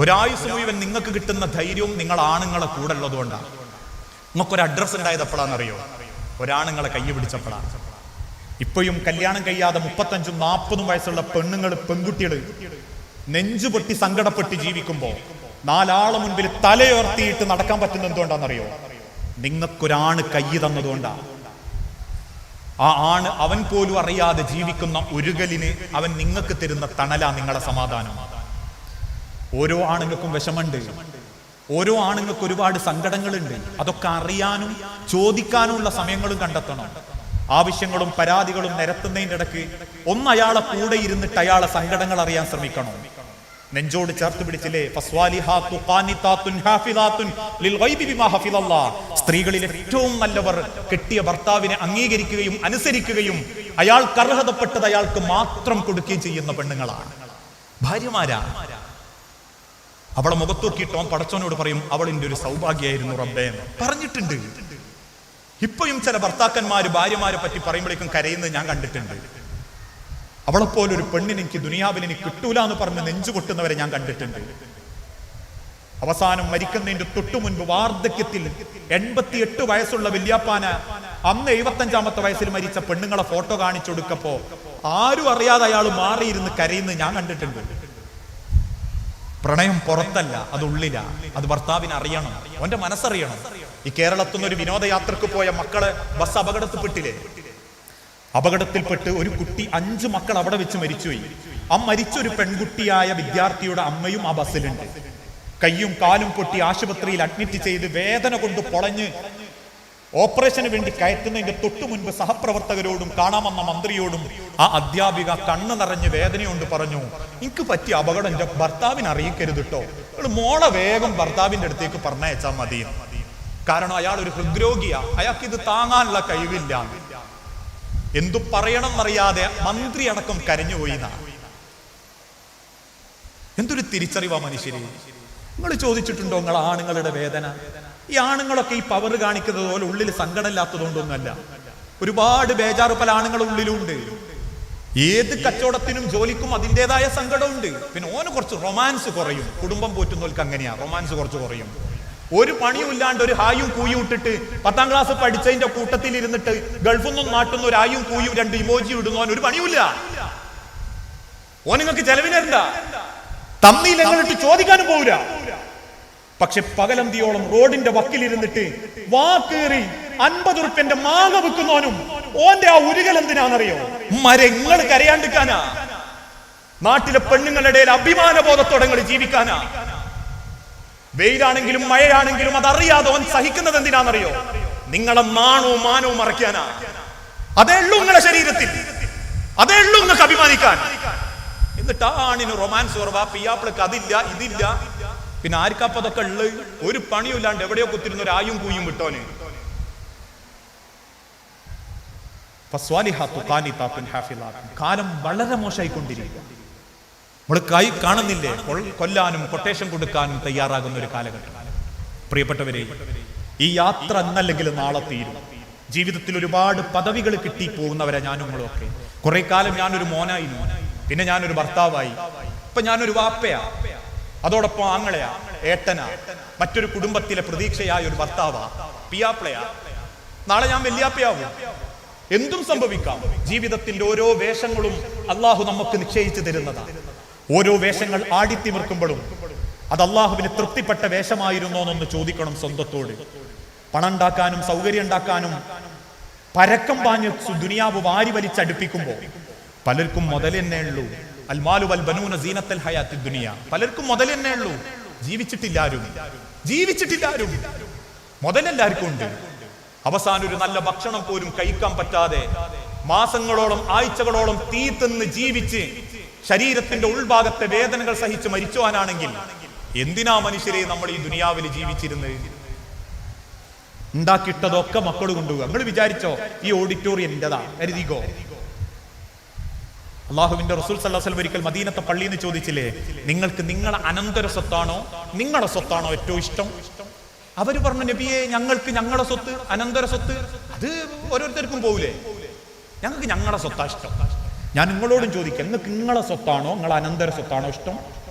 ഒരായുസ് മുഴുവൻ നിങ്ങൾക്ക് കിട്ടുന്ന ധൈര്യവും നിങ്ങൾ ആണുങ്ങളെ കൂടെ ഉള്ളതുകൊണ്ടാണ്. നിങ്ങൾക്കൊരു അഡ്രസ്സ് ഉണ്ടായത് എപ്പോഴാണെന്നറിയോ? ഒരാണുങ്ങളെ കൈ പിടിച്ചപ്പോഴാണ്. ഇപ്പോഴും കല്യാണം കഴിയാതെ 35, 40 വയസ്സുള്ള പെൺകുട്ടികൾ നെഞ്ചുപൊട്ടി സങ്കടപ്പെട്ട് ജീവിക്കുമ്പോ 4 ആളെ മുൻപിൽ തലയുയർത്തിയിട്ട് നടക്കാൻ പറ്റുന്ന എന്തുകൊണ്ടാണെന്നറിയോ? നിങ്ങൾക്കൊരാണ് കൈ തന്നതുകൊണ്ടാണ്. ആ ആണ് അവൻ പോലും അറിയാതെ ജീവിക്കുന്ന ഒരുകലിന് അവൻ നിങ്ങൾക്ക് തരുന്ന തണലാ നിങ്ങളുടെ സമാധാനം. ഓരോ ആണുങ്ങൾക്കും വിഷമുണ്ട്, ഓരോ ആണുങ്ങൾക്ക് ഒരുപാട് സങ്കടങ്ങളുണ്ട്. അതൊക്കെ അറിയാനും ചോദിക്കാനുമുള്ള സമയങ്ങളും കണ്ടെത്തണം. ആവശ്യങ്ങളും പരാതികളും നിരത്തുന്നതിൻ്റെ ഇടയ്ക്ക് അയാളെ കൂടെ ഇരുന്നിട്ട് അയാളെ സങ്കടങ്ങൾ അറിയാൻ ശ്രമിക്കണം. നെഞ്ചോട് ചേർത്ത് പിടിച്ചില്ലേ, സ്ത്രീകളിൽ ഏറ്റവും നല്ലവർ കെട്ടിയ ഭർത്താവിനെ അംഗീകരിക്കുകയും അനുസരിക്കുകയും അയാൾക്ക് അർഹതപ്പെട്ടത് അയാൾക്ക് മാത്രം കൊടുക്കുകയും ചെയ്യുന്ന പെണ്ണുങ്ങളാണ്, ഭാര്യമാരാ. അവളെ മുഖത്തോക്കിയിട്ട് അവൻ പടച്ചോനോട് പറയും, അവളിന്റെ ഒരു സൗഭാഗ്യമായിരുന്നു റബ്ബേ എന്ന് പറഞ്ഞിട്ടുണ്ട്. ഇപ്പോഴും ചില ഭർത്താക്കന്മാര് ഭാര്യമാരെ പറ്റി പറയുമ്പോഴേക്കും കരയുന്നത് ഞാൻ കണ്ടിട്ടുണ്ട്. അവളെപ്പോലൊരു പെണ്ണിന് എനിക്ക് ദുനിയാവിൽ എനിക്ക് കിട്ടൂല എന്ന് പറഞ്ഞ് നെഞ്ചു പൊട്ടുന്നവരെ ഞാൻ കണ്ടിട്ടുണ്ട്. അവസാനം മരിക്കുന്നതിന്റെ തൊട്ടു മുൻപ് വാർദ്ധക്യത്തിൽ 88 വയസ്സുള്ള വല്യാപ്പാന അന്ന് 75-ാമത്തെ വയസ്സിൽ മരിച്ച പെണ്ണുങ്ങളെ ഫോട്ടോ കാണിച്ചു കൊടുക്കപ്പോ ആരും അറിയാതെ അയാൾ മാറിയിരുന്ന് കരയുന്നത് ഞാൻ കണ്ടിട്ടുണ്ട്. പ്രണയം പുറത്തല്ല, അത് ഉള്ളിലാ. അത് ഭർത്താവിന് അറിയണം, അവന്റെ മനസ്സറിയണം. ഈ കേരളത്തിൽ നിന്ന് ഒരു വിനോദയാത്രക്ക് പോയ മക്കളെ ബസ് അപകടത്തിൽപ്പെട്ടില്ലേ? അപകടത്തിൽപ്പെട്ട് ഒരു കുട്ടി 5 മക്കൾ അവിടെ വെച്ച് മരിച്ചുപോയി. ആ മരിച്ചൊരു പെൺകുട്ടിയായ വിദ്യാർത്ഥിയുടെ അമ്മയും ആ ബസ്സിലുണ്ട്. കയ്യും കാലും പൊട്ടി ആശുപത്രിയിൽ അഡ്മിറ്റ് ചെയ്ത് വേദന കൊണ്ട് പൊളഞ്ഞ് ഓപ്പറേഷന് വേണ്ടി കയറ്റുന്നതിന്റെ തൊട്ടു മുൻപ് സഹപ്രവർത്തകരോടും കാണാമെന്ന മന്ത്രിയോടും ആ അധ്യാപിക കണ്ണ് നിറഞ്ഞ് വേദനയോണ്ട് പറഞ്ഞു, എനിക്ക് പറ്റിയ അപകടം എന്റെ ഭർത്താവിനെ അറിയിക്കരുത് കേട്ടോ, മോളെ വേഗം ഭർത്താവിന്റെ അടുത്തേക്ക് പറഞ്ഞയച്ചാൽ മതി. കാരണം അയാൾ ഒരു ഹൃദ്രോഗിയാ, അയാൾക്ക് ഇത് താങ്ങാനുള്ള കഴിവില്ല. എന്തു പറയണം എന്നറിയാതെ മന്ത്രി അടക്കം കരഞ്ഞുപോയി. എന്തൊരു തിരിച്ചറിവാ മനുഷ്യരെ. നിങ്ങൾ ചോദിച്ചിട്ടുണ്ടോ നിങ്ങൾ ആണുങ്ങളുടെ വേദന? ഈ ആണുങ്ങളൊക്കെ ഈ പവർ കാണിക്കുന്നത് പോലെ ഉള്ളിൽ സങ്കടമില്ലാത്തതുകൊണ്ടൊന്നുമല്ല. ഒരുപാട് ബേജാറ് പല ആണുങ്ങളുടെ ഉള്ളിലുണ്ട്. ഏത് കച്ചവടത്തിനും ജോലിക്കും അതിൻ്റെതായ സങ്കടമുണ്ട്. പിന്നെ ഓന് കുറച്ച് റൊമാൻസ് കുറയും. കുടുംബം പോറ്റുന്നവർക്ക് അങ്ങനെയാ, റൊമാൻസ് കുറച്ച് കുറയും. ഒരു പണിയും ഇല്ലാണ്ട് ഒരു ഹായും കൂയും ഇട്ടിട്ട് 10ാം ക്ലാസ് പഠിച്ചതിന്റെ കൂട്ടത്തിൽ ഇരുന്നിട്ട് ഗൾഫിൽ നിന്നും നാട്ടുന്ന ഒരു ഹായും കൂയും 2 ഇമോജി ഇടുന്നവൻ ഒരു പണിയുമില്ല. ഓ നിങ്ങൾക്ക് ചെലവിനല്ല, തമ്മിലെങ്ങളിട്ട് ചോദിക്കാനും പോവില്ല. പക്ഷെ പകലന്തിയോളം റോഡിന്റെ വക്കിലിരുന്നിട്ട് വാക്കേറി 50 ഉറുപ്പ്യന്റെ മാങ്ങ വെക്കുന്നവനും ഓന്റെ ആ ഉരുകൽ എന്തിനാണെന്നറിയോ? മരങ്ങൾ കരയാണ്ടിക്കാനാ. നാട്ടിലെ പെണ്ണുങ്ങളുടെ ഇടയിൽ അഭിമാന ബോധത്തോടെ ജീവിക്കാനാ. വെയിലാണെങ്കിലും മഴയാണെങ്കിലും അതറിയാതെ അവൻ സഹിക്കുന്നത് എന്തിനാണെന്നറിയോ? നിങ്ങളെ നാണവും മാനവും മറയ്ക്കാനാ. അതേ ഉള്ളൂ നിങ്ങളുടെ ശരീരത്തിൽ, അതേ ഉള്ളൂ നിങ്ങൾക്ക് അഭിമാനിക്കാൻ. എന്നിട്ട് ആണിന് റൊമാൻസ് കുറവാ, പിയാപ്പിളക്ക് അതില്ല ഇതില്ല. പിന്നെ ആർക്കപ്പതൊക്കെ ഉള്ളത്? ഒരു പണിയില്ലാണ്ട് എവിടെയോ കുത്തിരുന്ന ഒരു ആയും കൂയും വിട്ടോന്. കാലം വളരെ മോശമായിക്കൊണ്ടിരിക്കുക. നമ്മൾ കൈ കാണുന്നില്ലേ? കൊല്ലാനും കൊട്ടേഷൻ കൊടുക്കാനും തയ്യാറാകുന്ന ഒരു കാലഘട്ടം. പ്രിയപ്പെട്ടവരെ, ഈ യാത്ര എന്നല്ലെങ്കിൽ നാളെ തീരും. ജീവിതത്തിൽ ഒരുപാട് പദവികൾ കിട്ടി പോകുന്നവരെ ഞാനും നിങ്ങളൊക്കെ. കുറെ കാലം ഞാനൊരു മോനായിരുന്നു, പിന്നെ ഞാനൊരു ഭർത്താവായി, ഇപ്പൊ ഞാനൊരു വാപ്പയാ, അതോടൊപ്പം ആങ്ങളെയാ, ഏട്ടനാ, മറ്റൊരു കുടുംബത്തിലെ പ്രതീക്ഷയായ ഒരു ഭർത്താവാ, പിയാപ്പിളയാ. നാളെ ഞാൻ വല്യാപ്പയാവും. എന്തും സംഭവിക്കാം. ജീവിതത്തിന്റെ ഓരോ വേഷങ്ങളും അള്ളാഹു നമുക്ക് നിശ്ചയിച്ചു തരുന്നതാണ്. ഓരോ വേഷങ്ങൾ ആടിത്തിമിർക്കുമ്പോഴും അത് അള്ളാഹുവിന് തൃപ്തിപ്പെട്ട വേഷമായിരുന്നോ എന്നൊന്ന് ചോദിക്കണം സ്വന്തത്തോട്. പണം ഉണ്ടാക്കാനും സൗകര്യം ഉണ്ടാക്കാനും പരക്കം പാഞ്ഞ് ദുനിയാവ് വാരി വലിച്ചടുപ്പിക്കുമ്പോൾ പലർക്കും മുതൽ തന്നെ ഉള്ളൂ. അൽമാലു വൽ ബനൂന സീനത്തുൽ ഹയാത്തി ദുനിയ. പലർക്കും മുതൽ തന്നെ ഉള്ളൂ, ജീവിച്ചിട്ടില്ലാരും. മുതലെല്ലാവർക്കും ഉണ്ട്. അവസാനം ഒരു നല്ല ഭക്ഷണം പോലും കഴിക്കാൻ പറ്റാതെ മാസങ്ങളോളം ആഴ്ചകളോളം തീ തിന്ന് ജീവിച്ച് ശരീരത്തിന്റെ ഉൾഭാഗത്തെ വേദനകൾ സഹിച്ച് മരിച്ചുവാനാണെങ്കിൽ എന്തിനാ മനുഷ്യരെ നമ്മൾ ഈ ദുനിയാവിൽ ജീവിച്ചിരുന്നത്? ഉണ്ടാക്കിയിട്ടതൊക്കെ മക്കൾ കൊണ്ടുപോകുക. നിങ്ങൾ വിചാരിച്ചോ ഈ ഓഡിറ്റോറിയം എന്റേതാ കരുതിക്കോ? അള്ളാഹുവിന്റെ റസൂൽ സല്ലല്ലാഹു അലൈഹി വസല്ലം ഒരിക്കൽ മദീനത്തെ പള്ളിയിൽ നിന്ന് ചോദിച്ചില്ലേ, നിങ്ങൾക്ക് നിങ്ങളുടെ അനന്തര സ്വത്താണോ നിങ്ങളുടെ സ്വത്താണോ ഏറ്റവും ഇഷ്ടം? അവര് പറഞ്ഞു, നബിയെ ഞങ്ങൾക്ക് ഞങ്ങളുടെ സ്വത്ത്, അനന്തര സ്വത്ത് അത് ഓരോരുത്തർക്കും പോകൂലേ, ഞങ്ങൾക്ക് ഞങ്ങളുടെ സ്വത്താ ഇഷ്ടം. ഞാൻ നിങ്ങളോടും ചോദിക്കാം, നിങ്ങൾക്ക് നിങ്ങളെ സ്വത്താണോ നിങ്ങളെ അനന്തര സ്വത്താണോ ഇഷ്ടം?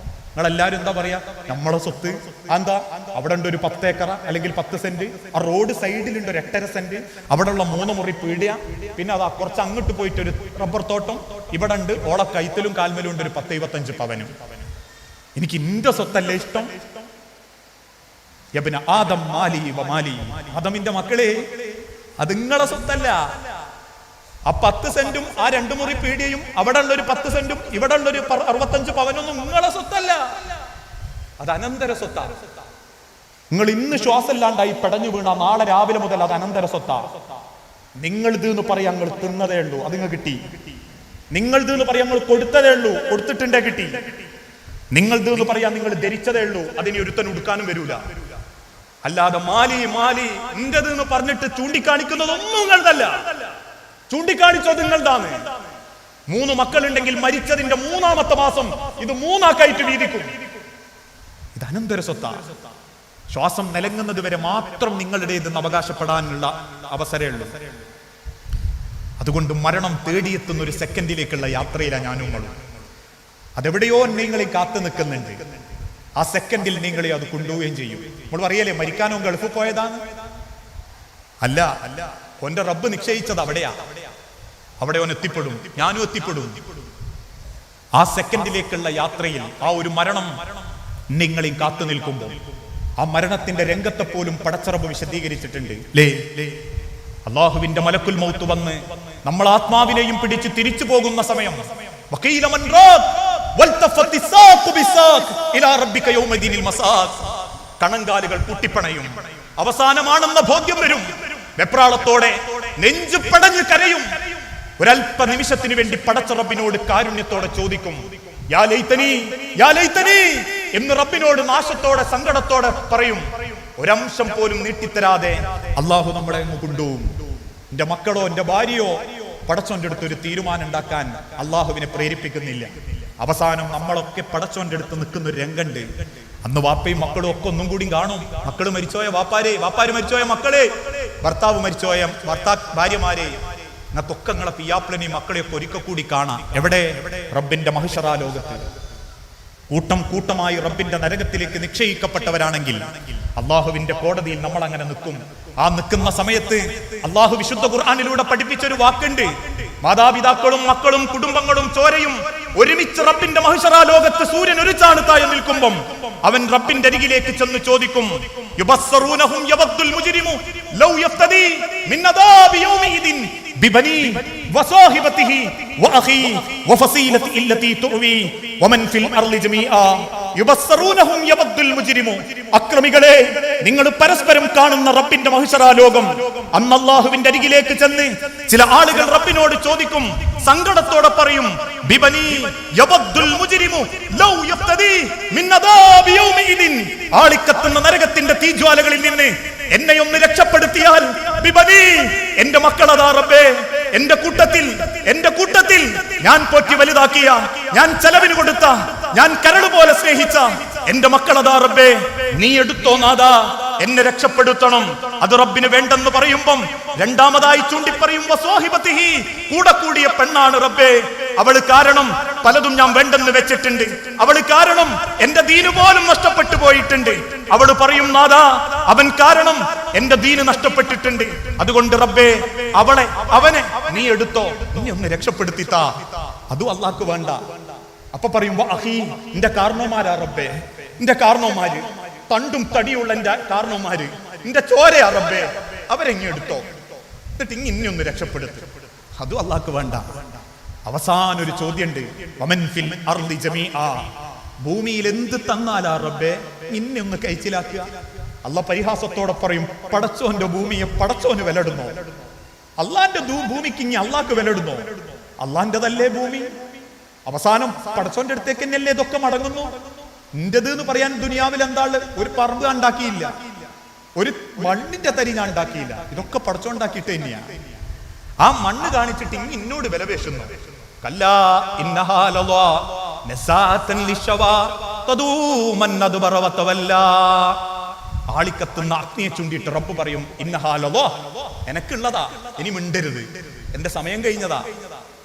നിങ്ങളെല്ലാരും എന്താ പറയാ, നമ്മളെ സ്വത്ത് എന്താ, അവിടെ ഉണ്ട് ഒരു 10 ഏക്കർ അല്ലെങ്കിൽ 10 സെന്റ്, ആ റോഡ് സൈഡിലുണ്ട് ഒരു 8.5 സെന്റ്, അവിടെ ഉള്ള 3 മുറി പീടിയ, പിന്നെ അതാ കുറച്ച് അങ്ങോട്ട് പോയിട്ട് ഒരു റബ്ബർ തോട്ടം, ഇവിടെ ഉണ്ട് ഓളെ കൈത്തലും കാൽമലും ഉണ്ട് ഒരു 10-25 പവനും. എനിക്ക് ഇന്റെ സ്വത്തല്ലേ ഇഷ്ടം? യബ്ന ആദം മാലി വമാലി, ആദമിന്റെ മക്കളെ അത് നിങ്ങളെ സ്വത്തല്ല. ആ 10 സെന്റും ആ 2 മുറി പീടിയയും അവിടെ ഉള്ള ഒരു 10 സെന്റും ഇവിടെ ഉള്ള ഒരു 65 പവനൊന്നും നിങ്ങളെ സ്വത്തല്ല, അത് അനന്തര സ്വത്താ. നിങ്ങൾ ഇന്ന് ശ്വാസമില്ലാണ്ടായി പെടഞ്ഞു വീണ നാളെ രാവിലെ മുതൽ അത് അനന്തര സ്വത്താ. നിങ്ങൾ ഇത് എന്ന് പറയാ നിങ്ങൾ തിന്നതേ ഉള്ളൂ, അത് നിങ്ങൾ കിട്ടി. നിങ്ങൾ ഇത് എന്ന് പറയാ നിങ്ങൾ കൊടുത്തതേ ഉള്ളൂ, കൊടുത്തിട്ടുണ്ടേ കിട്ടി. നിങ്ങൾ ഇത് എന്ന് പറയാ നിങ്ങൾ ധരിച്ചതേ ഉള്ളൂ, അതിന് ഒരുത്തൻ ഉടുക്കാനും വരൂല. അല്ലാതെ മാലി മാലി എന്റേത് എന്ന് പറഞ്ഞിട്ട് ചൂണ്ടിക്കാണിക്കുന്നതൊന്നും നിങ്ങളതല്ല. ചൂണ്ടിക്കാണിച്ചോ നിങ്ങളതാണ്. 3 മക്കളുണ്ടെങ്കിൽ മരിച്ചതിന്റെ 3-ാമത്തെ മാസം ഇത് 3 ആക്കായിട്ട് വീതിക്കും. ഇത് അനന്തര സ്വത്താ. ശ്വാസം നിലങ്ങുന്നത് വരെ മാത്രം നിങ്ങളുടേതെന്ന് അവകാശപ്പെടാനുള്ള അവസരമേ ഉള്ളൂ. അതുകൊണ്ട് മരണം തേടിയെത്തുന്ന ഒരു സെക്കൻഡിലേക്കുള്ള യാത്രയിലാണ് ഞാനും നിങ്ങളും. അതെവിടെയോ നിങ്ങളെ കാത്തു നിൽക്കുന്നുണ്ട്. ആ സെക്കൻഡിൽ നിങ്ങളെ അത് കൊണ്ടുപോവുകയും ചെയ്യും. നമ്മൾ പറയല്ലേ മരിക്കാനോ ഗൾഫ് പോയതാണ്? അല്ല, ഓന്റെ റബ്ബ് നിശ്ചയിച്ചത് അവിടെയാ. അവിടെ ഓൻ എത്തിപ്പെടും, ഞാനും എത്തിപ്പെടും. ആ സെക്കൻഡിലേക്കുള്ള യാത്രയിൽ ആ ഒരു മരണം നിങ്ങളെയും കാത്തു നിൽക്കുമ്പോൾ ആ മരണത്തിന്റെ രംഗത്തെ പോലും പടച്ചറബ് വിശദീകരിച്ചിട്ടുണ്ട്. അള്ളാഹുവിന്റെ മലക്കുൽ മൗത്ത് വന്ന് നമ്മൾ ആത്മാവിനെയും പിടിച്ച് തിരിച്ചു പോകുന്ന സമയം കണങ്കാലുകൾ പൊട്ടിപ്പണയും, അവസാനമാണെന്ന ബോധ്യം വരും. വെപ്രാളത്തോടെ നെഞ്ചു പടഞ്ഞു കരയും. ഒരല്പ നിമിഷത്തിന് വേണ്ടി പടച്ച റബ്ബിനോട് കാരുണ്യത്തോടെ ചോദിക്കും, യാ ലൈതനി യാ ലൈതനി എന്ന് റബ്ബിനോട് നാശത്തോടെ സങ്കടത്തോടെ പറയും. ഒരംശം പോലും നീട്ടിത്തരാതെ അള്ളാഹു നമ്മളെ അങ്ങ് കൊണ്ടുപോകും. എന്റെ മക്കളോ എന്റെ ഭാര്യയോ പടച്ചോന്റെ അടുത്ത് ഒരു തീരുമാനം ഉണ്ടാക്കാൻ അള്ളാഹുവിനെ പ്രേരിപ്പിക്കുന്നില്ല. അവസാനം നമ്മളൊക്കെ പടച്ചോന്റെ അടുത്ത് നിൽക്കുന്ന ഒരു രംഗണ്ട്. അന്ന് വാപ്പയും മക്കളും ഒക്കെ ഒന്നും കൂടി കാണും. മക്കള് മരിച്ചോയ വാപ്പാര് മരിച്ചോയ മക്കളെ, ഭർത്താവ് മരിച്ചോയ ഭാര്യമാരെ, അങ്ങനത്തൊക്കെ നിങ്ങളെ പിയാപ്പിളനെയും മക്കളെയൊക്കെ ഒരിക്കൽ കൂടി കാണാം. എവിടെ? റബ്ബിന്റെ മഹിഷറാ ലോകത്ത്. കൂട്ടം കൂട്ടമായി റബ്ബിന്റെ നരകത്തിലേക്ക് നിശ്ചയിക്കപ്പെട്ടവരാണെങ്കിൽ അള്ളാഹുവിന്റെ കോടതിയിൽ നമ്മൾ അങ്ങനെ നിൽക്കും. ആ നിൽക്കുന്ന സമയത്ത് അള്ളാഹു വിശുദ്ധ ഖുർആനിലൂടെ പഠിപ്പിച്ചൊരു വാക്കുണ്ട്. മാതാപിതാക്കളും മക്കളും കുടുംബങ്ങളും ചോരയും ഒരുമിച്ച് റബ്ബിന്റെ മഹിഷറാ ലോകത്ത് സൂര്യൻ ഒരു ചാണത്തായി നിൽക്കുമ്പം അവൻ റബ്ബിന്റെ അരികിലേക്ക് ചെന്ന് ചോദിക്കും, യുബസ്സറൂനഹും യവദ്ദുൽ മുജ്രിമു ലൗ യഫ്തദി മിൻ അദാബി യൗമിദിൻ ബിബനി വസാഹിബതിഹി വഅഖി വഫസീലതി ഇല്ലതി തുവി വമൻ ഫിൽ അർളി ജമീഅ യുബസ്സറൂനഹും യവദ്ദുൽ മുജ്രിമു. അക്രമികളെ, നിങ്ങൾ പരസ്പരം കാണുന്ന റബ്ബിന്റെ മഹിഷറാ ലോകം. അന്ന് അല്ലാഹുവിന്റെ അരികിലേക്ക് ചെന്ന് ചില ആളുകൾ റബ്ബിനോട് ചോദിക്കും, സങ്കടത്തോടെ പറയും, ബിബനി യവദ്ദുൽ മുജ്രിമു ലൗ യഫ്തദി മിൻ അദാബി യൗമിദിൻ. ആളിക്കത്തുന്ന നരകത്തിന്റെ തീജ്വാലകളിൽ നിന്ന് എന്നെ ഒന്ന് രക്ഷപ്പെടുത്തിയാൽ, ബിബനി എന്റെ മക്കളതാ റബ്ബേ, എന്റെ കൂട്ടത്തിൽ ഞാൻ പോറ്റി വലുതാക്കിയ, ഞാൻ ചെലവിന് കൊടുത്ത, ഞാൻ കരട് പോലെ സ്നേഹിച്ച എന്റെ മക്കളതാ റബ്ബേ, നീ എടുത്തോ നാദാ, എന്നെ രക്ഷപ്പെടുത്തണം. അത് റബ്ബിന് വേണ്ടെന്ന് പറയുമ്പം രണ്ടാമതായി ചൂണ്ടിപ്പറയും, വസ്വാഹിബതിഹി, കൂടെ കൂടിയ പെണ്ണാണ് റബ്ബേ, അവള് കാരണം പലതും ഞാൻ വേണ്ടെന്ന് വെച്ചിട്ടുണ്ട്, അവള് കാരണം എന്റെ ദീന് പോലും നഷ്ടപ്പെട്ടു പോയിട്ടുണ്ട്. അവള് പറയും, നാദാ അവൻ കാരണം എന്റെ ദീന് നഷ്ടപ്പെട്ടിട്ടുണ്ട്, അതുകൊണ്ട് റബ്ബേ അവനെ നീ എടുത്തോ, നീ ഒന്ന് രക്ഷപ്പെടുത്തിത്താ. അതും അള്ളാഹ്ക്ക് വേണ്ട. അപ്പൊ പറയും, അഹീ എന്റെ കാരണവന്മാരാ റബ്ബേ, എന്റെ കാരണവന്മാര്, തണ്ടും തടിയുള്ള എന്റെ കാരണവന്മാര്, എന്റെ ചോരയാ റബ്ബേ, അവരെങ്ങി എടുത്തോ, എന്നിട്ട് ഇനി ഒന്ന് രക്ഷപ്പെടുത്തും. അതും അള്ളാഹ്ക്ക് വേണ്ട. അവസാന ഒരു ചോദ്യമുണ്ട്, വമൻ ഫിൽ അർളി ജമീഅ, ഭൂമിയിൽ എന്ത് തന്നാലാ റബ്ബേ ഇന്നെ ഒന്ന് കഴിച്ചിലാക്കുക. അള്ളാഹ് പരിഹാസത്തോടെ പറയും, പടച്ചോന്റെ ഭൂമിയെ പടച്ചോന് വിലടുന്നോ? അള്ളാന്റെ ഭൂമിക്ക് ഇനി അള്ളാഹ്ക്ക് വിലടുന്നോ? അള്ളാന്റെതല്ലേ ഭൂമി. അവസാനം പടച്ചോന്റെ അടുത്തേക്ക് തന്നെയല്ലേ ഇതൊക്കെ മടങ്ങുന്നു. എന്റേത് എന്ന് പറയാൻ ദുനിയാവിൽ എന്താ? ഒരു പറമ്പ് ഉണ്ടാക്കിയില്ല, ഒരു മണ്ണിന്റെ തരി ഞാൻ ഉണ്ടാക്കിയില്ല, ഇതൊക്കെ പടച്ചോണ്ടാക്കിയിട്ട് തന്നെയാണ്. ആ മണ്ണ് കാണിച്ചിട്ട് ഇന്നോട് വില പേശുന്നു. കല്ലാ ഇന്നഹാ ലളാ നസാതൻ ലിശവാ തദൂമൻ അദ്ബറ വതവല്ലാ. ആളിക്കത്തുന്ന അഗ്നിയെ ചൂണ്ടിയിട്ട് റബ്ബ് പറയും, ഇന്നഹാ ലളാ, എനക്കുള്ളതാ, ഇനി മിണ്ടരുത്, എന്റെ സമയം കഴിഞ്ഞതാ,